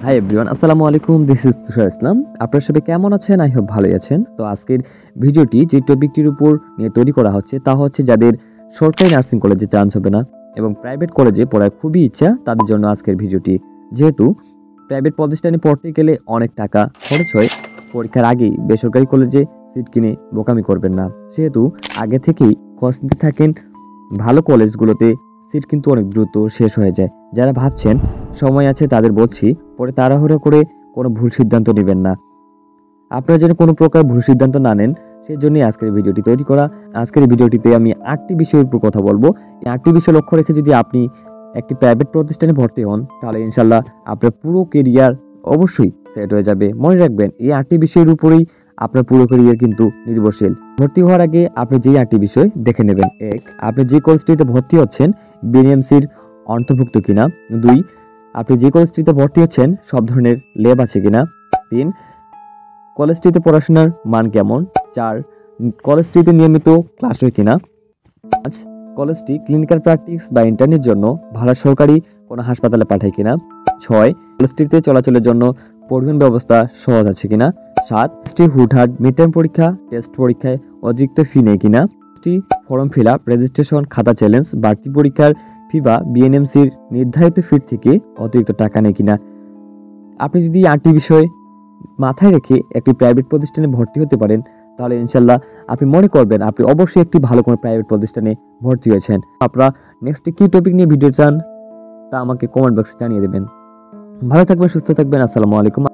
Hi everyone, আসসালামু আলাইকুম। This is তুষার ইসলাম। আপনারা সবাই কেমন আছেন? আই হোপ ভালোই আছেন। তো আজকের ভিডিওটি যে টপিকটির উপর নিয়ে তৈরি করা হচ্ছে তা হচ্ছে যাদের সরকারি নার্সিং কলেজে চান্স হবে না এবং প্রাইভেট কলেজে পড়ার খুবই ইচ্ছা তাদের জন্য আজকের ভিডিওটি। যেহেতু প্রাইভেট প্রতিষ্ঠানে পড়তে গেলে অনেক টাকা খরচ হয়, পরীক্ষার আগেই বেসরকারি কলেজে সিট কিনে বোকামি করবেন না। সেহেতু আগে থেকেই খোঁজ নিতে থাকেন ভালো কলেজগুলোতে। সিট কিন্তু অনেক দ্রুত শেষ হয়ে যায়। যারা ভাবছেন সময় আছে তাদের বলছি, পরে তাড়াহুড়ো করে কোনো ভুল সিদ্ধান্ত নেবেন না। আপনারা যেন কোনো প্রকার ভুল সিদ্ধান্ত না নেন, সেই জন্যই আজকের ভিডিওটি তৈরি করা। আজকের ভিডিওটিতে আমি 8টি বিষয়ের উপর কথা বলবো। এই 8টি বিষয় লক্ষ্য রেখে যদি আপনি একটি প্রাইভেট প্রতিষ্ঠানে ভর্তি হন, তাহলে ইনশাল্লাহ আপনার পুরো কেরিয়ার অবশ্যই সেট হয়ে যাবে। মনে রাখবেন, এই 8টি বিষয়ের উপরেই আপনার পুরো কেরিয়ার কিন্তু নির্ভরশীল। ভর্তি হওয়ার আগে আপনি যেই 8টি বিষয় দেখে নেবেন: 1, আপনি যে কলেজটিতে ভর্তি হচ্ছেন বিএনএমসির অন্তর্ভুক্ত কিনা। 2, আপনি যে কলেজটিতে ভর্তি হচ্ছেন সব ধরনের ল্যাব আছে কিনা। 3, কলেজটিতে পড়াশোনার মান কেমন। 4, কলেজটিতে নিয়মিত ক্লাস হয় কিনা। 5, কলেজটি ক্লিনিক্যাল প্র্যাকটিস বা ইন্টার্নের জন্য ভাড়া সরকারি কোনো হাসপাতালে পাঠায় কিনা। 6, কলেজটিতে চলাচলের জন্য পরিবহন ব্যবস্থা সহজ আছে কিনা। 7, কলেজটি হুটহাট মিড টার্ম পরীক্ষা টেস্ট পরীক্ষায় অতিরিক্ত ফি নেয় কিনা। ফর্ম ফিল আপ, রেজিস্ট্রেশন, খাতা চ্যালেঞ্জ, বাড়তি পরীক্ষার ফি বা বিএনএমসির নির্ধারিত ফির থেকে অতিরিক্ত টাকা নেয় কিনা। আপনি যদি 8টি বিষয় মাথায় রেখে একটি প্রাইভেট প্রতিষ্ঠানে ভর্তি হতে পারেন, তাহলে ইনশাল্লাহ আপনি মনে করবেন আপনি অবশ্যই একটি ভালো কোনো প্রাইভেট প্রতিষ্ঠানে ভর্তি হয়েছেন। আপনারা নেক্সট কি টপিক নিয়ে ভিডিও চান তা আমাকে কমেন্ট বক্সে জানিয়ে দেবেন। ভালো থাকবেন, সুস্থ থাকবেন। আসসালামু আলাইকুম।